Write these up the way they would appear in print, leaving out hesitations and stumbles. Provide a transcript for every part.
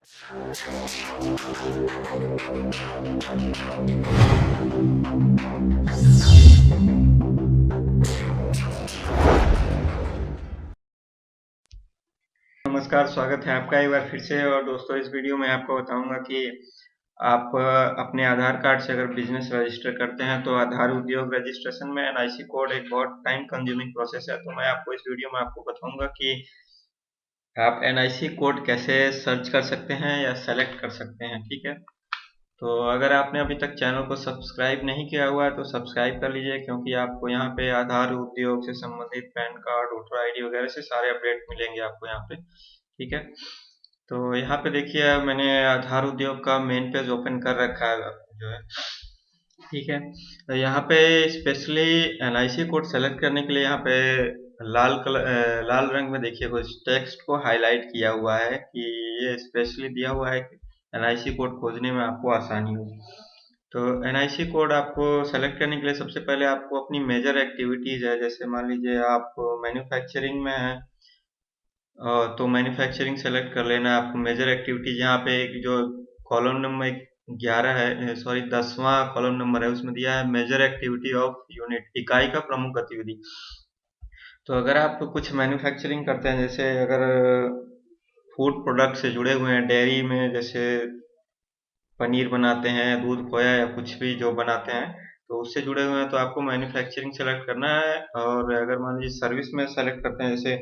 नमस्कार, स्वागत है आपका एक बार फिर से। और दोस्तों, इस वीडियो में आपको बताऊंगा कि आप अपने आधार कार्ड से अगर बिजनेस रजिस्टर करते हैं तो आधार उद्योग रजिस्ट्रेशन में एनआईसी कोड एक बहुत टाइम कंज्यूमिंग प्रोसेस है। तो मैं आपको इस वीडियो में आपको बताऊंगा कि आप एनआईसी कोड कैसे सर्च कर सकते हैं या सेलेक्ट कर सकते हैं। ठीक है, तो अगर आपने अभी तक चैनल को सब्सक्राइब नहीं किया हुआ है तो सब्सक्राइब कर लीजिए, क्योंकि आपको यहाँ पे आधार उद्योग से संबंधित पैन कार्ड, वोटर आईडी वगैरह से सारे अपडेट मिलेंगे आपको यहाँ पे। ठीक है, तो यहाँ पे देखिए मैंने आधार उद्योग का मेन पेज ओपन कर रखा है जो है। ठीक है, तो यहाँ पे स्पेशली एनआईसी कोड सेलेक्ट करने के लिए यहाँ पे लाल रंग में देखिए कुछ टेक्स्ट को हाईलाइट किया हुआ है कि ये स्पेशली दिया हुआ है कि एनआईसी कोड खोजने में आपको आसानी हो। तो एनआईसी कोड आपको सेलेक्ट करने के लिए सबसे पहले आपको अपनी मेजर एक्टिविटीज है, जैसे मान लीजिए आप मैन्युफैक्चरिंग में है तो मैन्युफैक्चरिंग सेलेक्ट कर लेना है आपको। मेजर एक्टिविटीज यहाँ पे एक जो कॉलम नंबर 11 है, सॉरी 10वां कॉलम नंबर है, उसमें दिया है मेजर एक्टिविटी ऑफ यूनिट, इकाई का प्रमुख गतिविधि। तो अगर आप कुछ मैन्युफैक्चरिंग करते हैं, जैसे अगर फूड प्रोडक्ट से जुड़े हुए हैं, डेयरी में जैसे पनीर बनाते हैं, दूध खोया या कुछ भी जो बनाते हैं, तो उससे जुड़े हुए हैं तो आपको मैन्युफैक्चरिंग सेलेक्ट करना है। और अगर मान लीजिए सर्विस में सेलेक्ट करते हैं, जैसे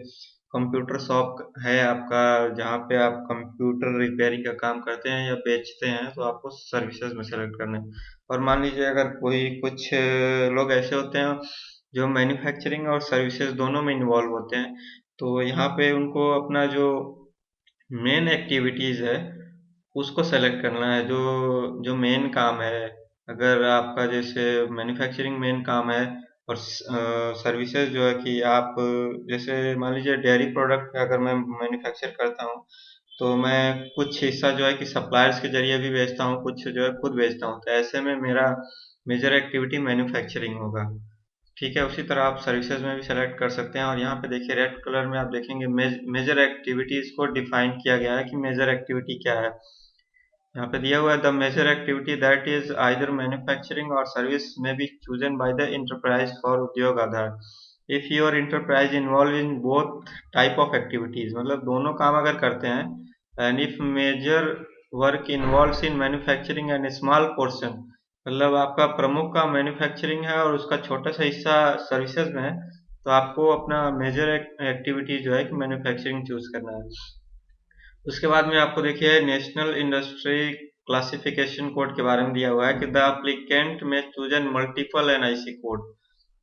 कंप्यूटर शॉप है आपका, जहाँ पे आप कंप्यूटर रिपेयरिंग का काम करते हैं या बेचते हैं, तो आपको सर्विसेज में सेलेक्ट करना है। और मान लीजिए अगर कोई कुछ लोग ऐसे होते हैं जो मैन्युफैक्चरिंग और सर्विसेज दोनों में इन्वॉल्व होते हैं, तो यहाँ पे उनको अपना जो मेन एक्टिविटीज है उसको सेलेक्ट करना है, जो जो मेन काम है। अगर आपका जैसे मैन्युफैक्चरिंग मेन काम है और सर्विसेज जो है कि आप जैसे मान लीजिए डेयरी प्रोडक्ट अगर मैं मैन्युफैक्चर करता हूँ, तो मैं कुछ हिस्सा जो है कि सप्लायर्स के जरिए भी बेचता हूँ, कुछ जो है खुद बेचता हूँ, तो ऐसे में मेरा मेजर एक्टिविटी मैन्युफैक्चरिंग होगा। ठीक है, उसी तरह आप सर्विसेज में भी सेलेक्ट कर सकते हैं। और यहाँ पे देखिए रेड कलर में आप देखेंगे मेजर एक्टिविटीज को डिफाइन किया गया है कि मेजर एक्टिविटी क्या है। यहाँ पे दिया हुआ है the major activity that is either manufacturing और सर्विस में be chosen by the enterprise for Udyog Aadhaar if your enterprise involve in both type of activities, मतलब दोनों काम अगर करते हैं। And if major work involves in manufacturing and small portion, मतलब आपका प्रमुख काम मैन्युफैक्चरिंग है और उसका छोटा सा हिस्सा सर्विसेज में है, तो आपको अपना मेजर एक्टिविटी जो है कि मैन्युफैक्चरिंग चूज करना है। उसके बाद में आपको देखिए नेशनल इंडस्ट्री क्लासिफिकेशन कोड के बारे में दिया हुआ है कि द एप्लीकेंट में choose an multiple NIC code.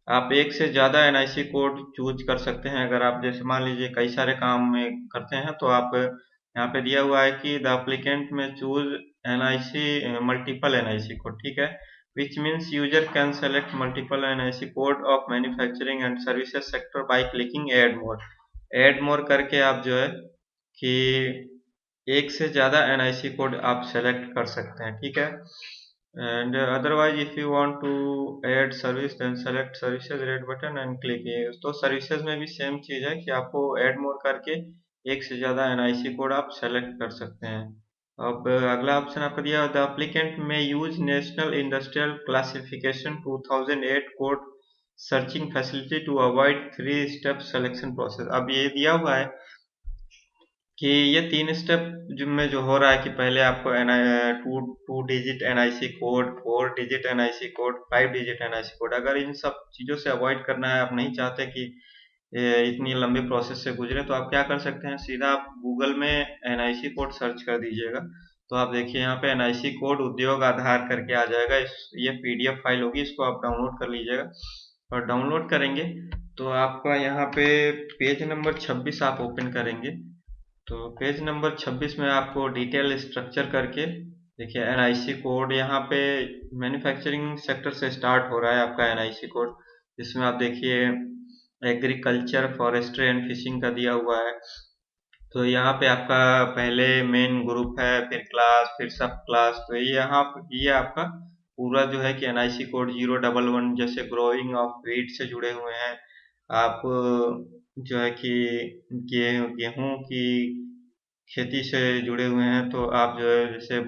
आप एक से ज्यादा एनआईसी कोड चूज कर सकते हैं। अगर आप जैसे मान लीजिए कई सारे काम में करते हैं, तो आप यहाँ पे दिया हुआ है कि द एप्लीकेंट में choose NIC multiple NIC code. ठीक है, which means user can select multiple NIC code of manufacturing and services sector by clicking add more। add more करके आप जो है कि एक से ज्यादा एनआईसी कोड आप सेलेक्ट कर सकते हैं। ठीक है, and otherwise if you want to add service then select services red button and click. तो सर्विसेज में भी सेम चीज है कि आपको ऐड मोर करके एक से ज्यादा एनआईसी कोड आप सेलेक्ट कर सकते हैं। अब अगला ऑप्शन आपको दिया द एप्लीकेंट में use national industrial classification 2008 code searching facility to avoid 3 step selection process. अब ये दिया हुआ है कि ये 3 स्टेप में जो हो रहा है कि पहले आपको two digit NIC code, 4 digit NIC code, 5 digit NIC code, अगर इन सब चीजों से अवॉइड करना है, आप नहीं चाहते कि इतनी लंबी प्रोसेस से गुजरे, तो आप क्या कर सकते हैं, सीधा आप गूगल में एनआईसी कोड सर्च कर दीजिएगा। तो आप देखिए यहाँ पे एनआईसी कोड उद्योग आधार करके आ जाएगा। ये पीडीएफ फाइल होगी, इसको आप डाउनलोड कर लीजिएगा। और डाउनलोड करेंगे तो आपका यहाँ पे पेज नंबर 26 आप ओपन करेंगे, तो पेज नंबर 26 में आपको डिटेल स्ट्रक्चर करके देखिए एनआईसी कोड यहाँ पे मैन्युफैक्चरिंग सेक्टर से स्टार्ट हो रहा है आपका एनआईसी कोड, जिसमें आप देखिए एग्रीकल्चर, फॉरेस्ट्री एंड फिशिंग का दिया हुआ है। तो यहाँ पे आपका पहले मेन ग्रुप है, फिर क्लास, फिर सब क्लास। तो ये आपका पूरा जो है कि एनआईसी कोड 011 जैसे ग्रोइंग ऑफ वीट से जुड़े हुए हैं। आप जो है कि गेहूं की खेती से जुड़े हुए हैं, तो आप जो है जैसे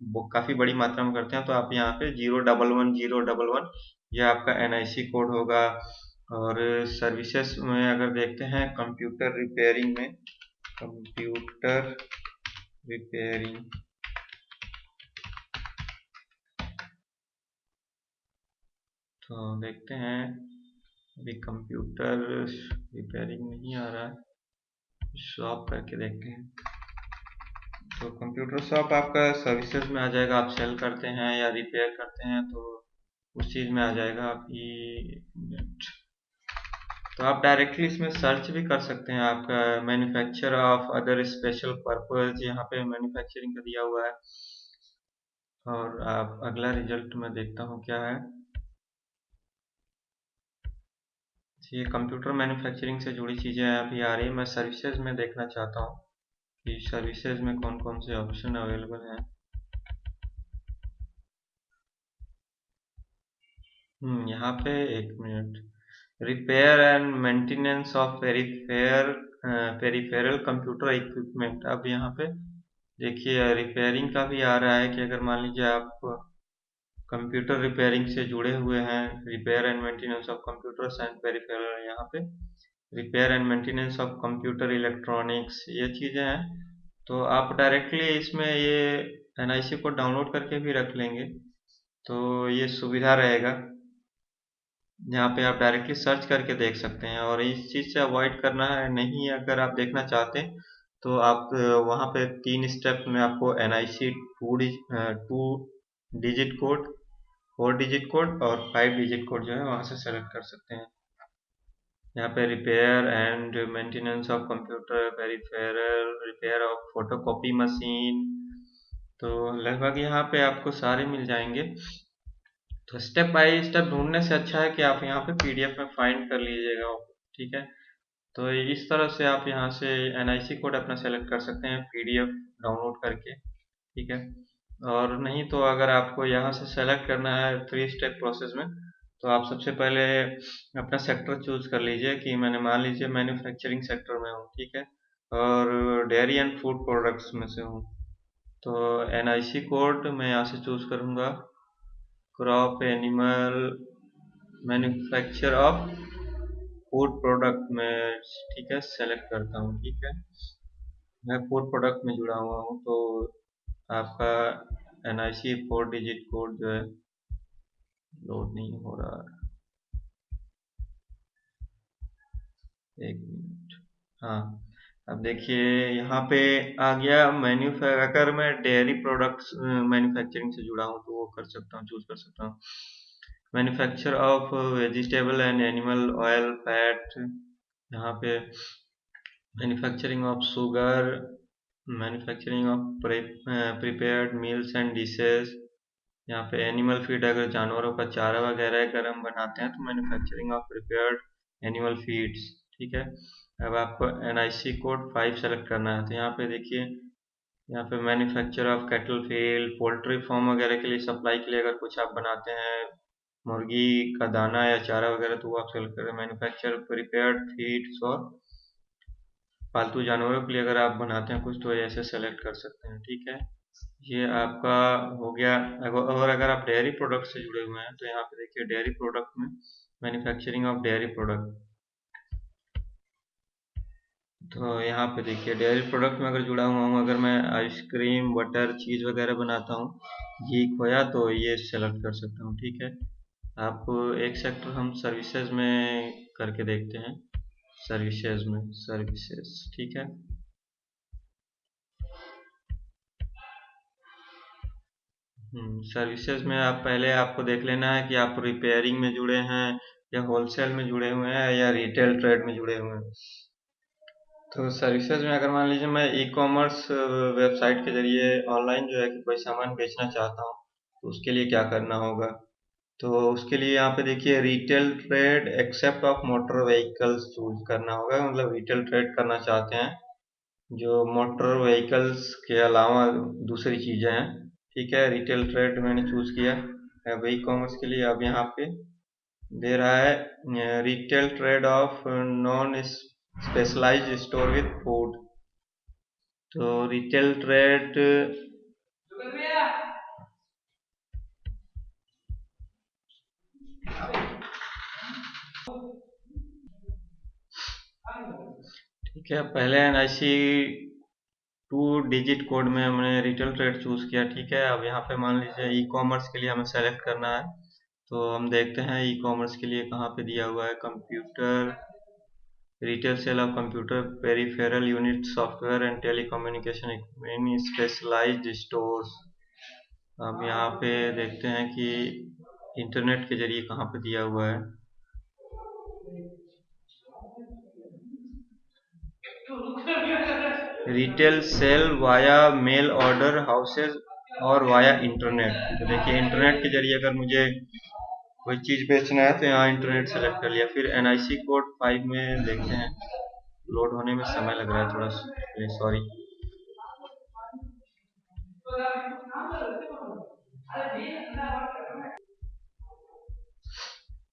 वो काफ़ी बड़ी मात्रा में करते हैं, तो आप यहाँ पे 011 011 ये आपका एनआईसी कोड होगा। और सर्विसेज में अगर देखते हैं कंप्यूटर रिपेयरिंग में, कंप्यूटर रिपेयरिंग, तो देखते हैं अभी कंप्यूटर रिपेयरिंग नहीं आ रहा है, शॉप करके देखते हैं। तो कंप्यूटर शॉप आपका सर्विसेज में आ जाएगा, आप सेल करते हैं या रिपेयर करते हैं तो उस चीज़ में आ जाएगा। अभी एक मिनट, तो आप डायरेक्टली इसमें सर्च भी कर सकते हैं। आपका manufacture of other special purpose, यहाँ पे मैन्युफैक्चरिंग का दिया हुआ है। और आप अगला रिजल्ट में देखता हूँ क्या है। ये कंप्यूटर मैन्युफैक्चरिंग से जुड़ी चीज़ें अभी आ रही है। मैं सर्विसेज में देखना चाहता हूँ कि सर्विसेज में कौन कौन से ऑप्शन अवेलेबल हैं। यहाँ पे एक minute, repair and maintenance of peripheral computer equipment. अब यहाँ पे देखिए रिपेयरिंग का भी आ रहा है कि अगर मान लीजिए आप कंप्यूटर रिपेयरिंग से जुड़े हुए हैं, repair and maintenance of computers and peripheral, यहाँ पे repair and maintenance of computer electronics ये चीज़ें हैं। तो आप डायरेक्टली इसमें ये एनआईसी को डाउनलोड करके भी रख लेंगे तो ये सुविधा रहेगा। यहाँ पे आप डायरेक्टली सर्च करके देख सकते हैं। और इस चीज़ से अवॉइड करना है नहीं, अगर आप देखना चाहते हैं तो आप वहाँ पे 3 स्टेप में आपको NIC 2 digit code, 4 digit code और 5 डिजिट कोड जो है वहाँ से सेलेक्ट कर सकते हैं। यहाँ पे repair and maintenance of computer peripheral, repair of photocopy machine, तो लगभग यहाँ पे आपको सारे मिल जाएंगे। तो स्टेप बाय स्टेप ढूंढने से अच्छा है कि आप यहाँ पे पीडीएफ में फाइंड कर लीजिएगा। ठीक है, तो इस तरह से आप यहाँ से एनआईसी कोड अपना सेलेक्ट कर सकते हैं पीडीएफ डाउनलोड करके। ठीक है, और नहीं तो अगर आपको यहाँ से सेलेक्ट करना है 3 स्टेप प्रोसेस में, तो आप सबसे पहले अपना सेक्टर चूज कर लीजिए कि मैंने मान लीजिए मैन्युफैक्चरिंग सेक्टर में हूँ। ठीक है, और डेयरी एंड फूड प्रोडक्ट्स में से हूँ, तो एनआईसी कोड मैं यहाँ से चूज करूँगा crop animal manufacture of food product में। ठीक है, सेलेक्ट करता हूँ। ठीक है, मैं फूड प्रोडक्ट में जुड़ा हुआ हूँ, तो आपका एनआईसी 4 डिजिट कोड जो है लोड नहीं हो रहा है। एक मिनट, हाँ, अब देखिए यहाँ पे आ गया अगर मैं डेयरी प्रोडक्ट्स मैन्युफैक्चरिंग से जुड़ा हूँ तो वो कर सकता हूँ, चूज कर सकता हूँ manufacture of vegetable and animal oil fat. यहाँ पे manufacturing of sugar, manufacturing of prepared meals and dishes. यहाँ पे एनिमल फीड, अगर जानवरों का चारा वगैरह अगर हम बनाते हैं तो manufacturing of prepared animal feeds. ठीक है, अब आपको एनआईसी कोड 5 सेलेक्ट करना है, तो यहाँ पे देखिए यहाँ पे manufacture of cattle field, poultry farm वगैरह के लिए सप्लाई के लिए अगर कुछ आप बनाते हैं, मुर्गी का दाना या चारा वगैरह, तो वो आप सेलेक्ट करें। मैन्युफैक्चर प्रिपेयर्ड फीड्स, और पालतू जानवरों के लिए अगर आप बनाते हैं कुछ तो ऐसे सेलेक्ट कर सकते हैं। ठीक है, ये आपका हो गया। और अगर आप डेयरी प्रोडक्ट से जुड़े हुए हैं तो यहाँ पे देखिए डेयरी प्रोडक्ट में मैन्युफैक्चरिंग ऑफ डेयरी प्रोडक्ट, तो यहाँ पे देखिए डेयरी प्रोडक्ट में अगर जुड़ा हुआ हूँ, अगर मैं आइसक्रीम बटर चीज़ वगैरह बनाता हूँ, घी खोया, तो ये सेलेक्ट कर सकता हूँ। ठीक है, आप एक सेक्टर हम सर्विसेज में करके देखते हैं। सर्विसेज में सर्विसेज, ठीक है, सर्विसेज में आप पहले आपको देख लेना है कि आप रिपेयरिंग में जुड़े हैं या होलसेल में जुड़े हुए हैं या रिटेल ट्रेड में जुड़े हुए हैं। तो सर्विसेज में अगर मान लीजिए मैं ई कॉमर्स वेबसाइट के जरिए ऑनलाइन जो है कि कोई सामान बेचना चाहता हूँ, तो उसके लिए क्या करना होगा। तो उसके लिए यहाँ पे देखिए retail trade except of motor vehicles choose करना होगा, मतलब रिटेल ट्रेड करना चाहते हैं जो मोटर व्हीकल्स के अलावा दूसरी चीजें हैं। ठीक है, रिटेल ट्रेड मैंने चूज किया। अब ई कॉमर्स के लिए अब यहाँ पे दे रहा है retail trade of non specialised store with food. तो रिटेल ट्रेड ठीक है, पहले NIC 2 डिजिट कोड में हमने रिटेल ट्रेड चूज किया। ठीक है, अब यहाँ पे मान लीजिए ई कॉमर्स के लिए हमें सेलेक्ट करना है। तो हम देखते हैं ई कॉमर्स के लिए कहाँ पे दिया हुआ है। Computer retail sale of computer peripheral unit software and telecommunication in specialised stores. अब यहाँ पे देखते हैं कि इंटरनेट के जरिए कहाँ पे दिया हुआ है। Retail sale via mail order houses और वाया इंटरनेट। तो देखिए, इंटरनेट के जरिए अगर मुझे कोई चीज बेचना है तो यहाँ इंटरनेट सेलेक्ट कर लिया। फिर NIC कोड 5 में देखते हैं, लोड होने में समय लग रहा है थोड़ा, सॉरी।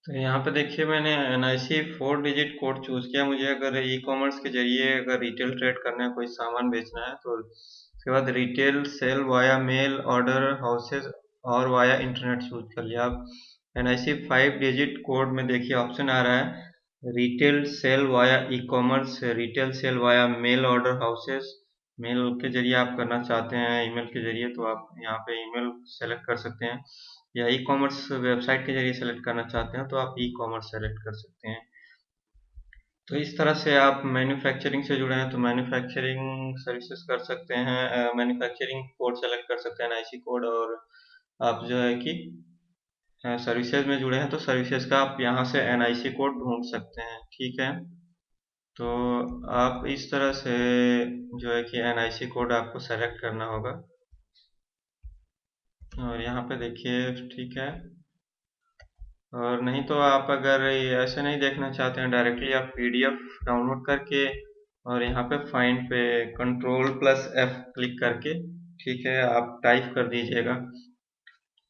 तो यहाँ पे देखिए, मैंने NIC 4 डिजिट कोड चूज किया। मुझे अगर ई कॉमर्स के जरिए अगर रिटेल ट्रेड करना है, कोई सामान बेचना है, तो उसके बाद retail sale via mail order houses और वाया इंटरनेट चूज कर लिया। अब NIC 5 डिजिट कोड में देखिए ऑप्शन आ रहा है retail sale via e commerce, retail sale via mail order houses. Mail के जरिए आप करना चाहते हैं, ईमेल के जरिए, तो आप यहाँ पे ईमेल सेलेक्ट कर सकते हैं, या ई कॉमर्स वेबसाइट के जरिए सेलेक्ट करना चाहते हैं तो आप ई कॉमर्स सेलेक्ट कर सकते हैं। तो इस तरह से आप मैन्युफैक्चरिंग से जुड़े हैं तो मैन्युफैक्चरिंग सर्विसेज कर सकते हैं, मैन्युफैक्चरिंग कोड सेलेक्ट कर सकते हैं NIC कोड। और आप जो है कि सर्विसेज में जुड़े हैं तो सर्विसेज का आप यहाँ से NIC कोड ढूंढ सकते हैं। ठीक है, तो आप इस तरह से जो है कि NIC कोड आपको सेलेक्ट करना होगा। और यहाँ पे देखिए, ठीक है। और नहीं तो आप अगर ऐसे नहीं देखना चाहते हैं, डायरेक्टली आप PDF डाउनलोड करके और यहाँ पे फाइंड पे Ctrl+F क्लिक करके, ठीक है, आप टाइप कर दीजिएगा।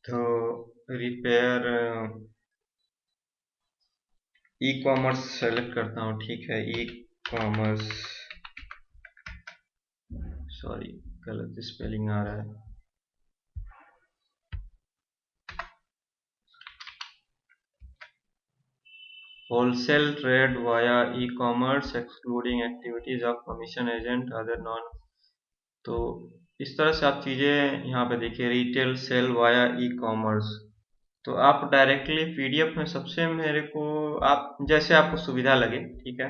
तो रिपेयर ई कॉमर्स सेलेक्ट करता हूँ। ठीक है, ई कॉमर्स, सॉरी गलत स्पेलिंग आ रहा है। Wholesale trade via e commerce excluding activities of commission agent other non. तो इस तरह से आप चीजें यहाँ पे देखिए, retail sale via e commerce. तो आप डायरेक्टली PDF में सबसे मेरे को, आप जैसे आपको सुविधा लगे, ठीक है,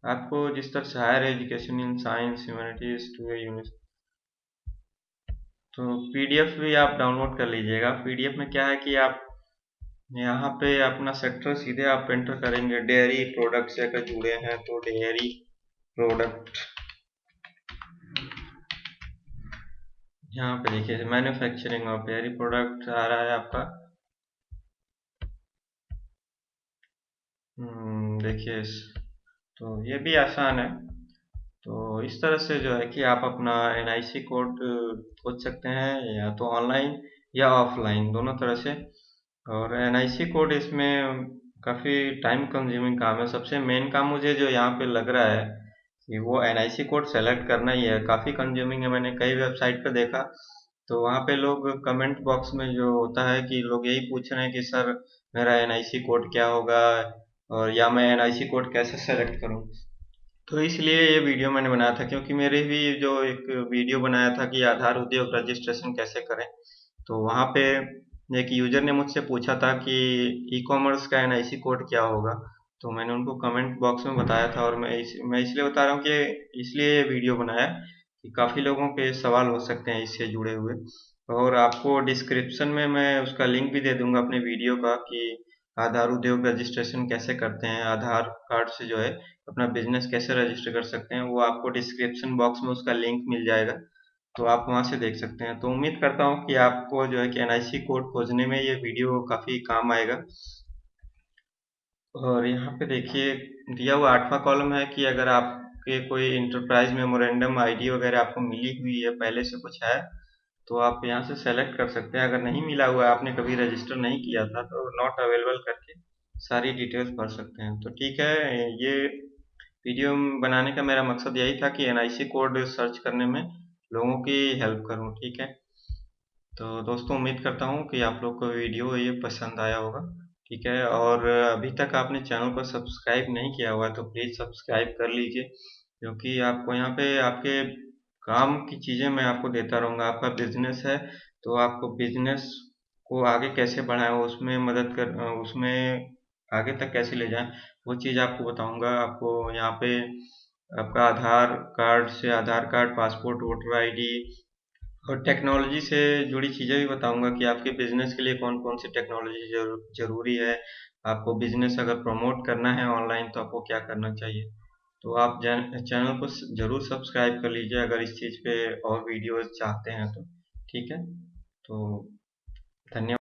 आपको जिस तरह से higher education in science humanities to a university, तो PDF भी आप डाउनलोड कर लीजिएगा। PDF में क्या है कि आप यहाँ पे अपना सेक्टर सीधे आप एंटर करेंगे। डेयरी प्रोडक्ट से अगर जुड़े हैं तो डेयरी प्रोडक्ट, यहाँ पे देखिए मैन्युफैक्चरिंग ऑफ डेयरी प्रोडक्ट आ रहा है आपका। देखिए, तो ये भी आसान है। तो इस तरह से जो है कि आप अपना NIC कोड खोज सकते हैं, या तो ऑनलाइन या ऑफलाइन, दोनों तरह से। और NIC कोड इसमें काफ़ी टाइम कंज्यूमिंग काम है। सबसे मेन काम मुझे जो यहाँ पे लग रहा है कि वो NIC कोड सेलेक्ट करना ही है। काफ़ी कंज्यूमिंग है, मैंने कई वेबसाइट पर देखा तो वहाँ पे लोग कमेंट बॉक्स में जो होता है कि लोग यही पूछ रहे हैं कि सर मेरा NIC कोड क्या होगा, और या मैं NIC कोड कैसे सेलेक्ट करूँ। तो इसलिए ये वीडियो मैंने बनाया था, क्योंकि मेरे भी जो एक वीडियो बनाया था कि आधार उद्योग रजिस्ट्रेशन कैसे करें, तो वहाँ पे एक यूजर ने मुझसे पूछा था कि ई कॉमर्स का NIC कोड क्या होगा। तो मैंने उनको कमेंट बॉक्स में बताया था, और मैं इसलिए बता रहा हूँ कि इसलिए ये वीडियो बनाया कि काफ़ी लोगों के सवाल हो सकते हैं इससे जुड़े हुए। और आपको डिस्क्रिप्शन में मैं उसका लिंक भी दे दूंगा अपने वीडियो का, कि आधार उद्योग रजिस्ट्रेशन कैसे करते हैं, आधार कार्ड से जो है अपना बिजनेस कैसे रजिस्टर कर सकते हैं, वो आपको डिस्क्रिप्शन बॉक्स में उसका लिंक मिल जाएगा। तो आप वहां से देख सकते हैं। तो उम्मीद करता हूँ कि आपको जो है कि NIC कोड खोजने में ये वीडियो काफ़ी काम आएगा। और यहाँ पे देखिए, दिया हुआ 8वां कॉलम है कि अगर आपके कोई इंटरप्राइज मेमोरेंडम ID वगैरह आपको मिली हुई है, पहले से कुछ है, तो आप यहाँ से सेलेक्ट कर सकते हैं। अगर नहीं मिला हुआ है, आपने कभी रजिस्टर नहीं किया था, तो नॉट अवेलेबल करके सारी डिटेल्स भर सकते हैं। तो ठीक है, ये वीडियो बनाने का मेरा मकसद यही था कि एनआईसी कोड सर्च करने में लोगों की हेल्प करूं। ठीक है, तो दोस्तों उम्मीद करता हूं कि आप लोग को वीडियो ये पसंद आया होगा। ठीक है, और अभी तक आपने चैनल को सब्सक्राइब नहीं किया हुआ है तो प्लीज़ सब्सक्राइब कर लीजिए, क्योंकि आपको यहाँ पे आपके काम की चीज़ें मैं आपको देता रहूँगा। आपका बिजनेस है तो आपको बिजनेस को आगे कैसे बढ़ाएं, उसमें उसमें आगे तक कैसे ले जाएं, वो चीज़ आपको बताऊंगा। आपको यहाँ पे आपका आधार कार्ड से आधार कार्ड, पासपोर्ट, वोटर आईडी और टेक्नोलॉजी से जुड़ी चीज़ें भी बताऊंगा कि आपके बिजनेस के लिए कौन कौन सी टेक्नोलॉजी जरूरी है। आपको बिजनेस अगर प्रमोट करना है ऑनलाइन तो आपको क्या करना चाहिए। तो आप चैनल को जरूर सब्सक्राइब कर लीजिए अगर इस चीज़ पे और वीडियोस चाहते हैं तो। ठीक है, तो धन्यवाद।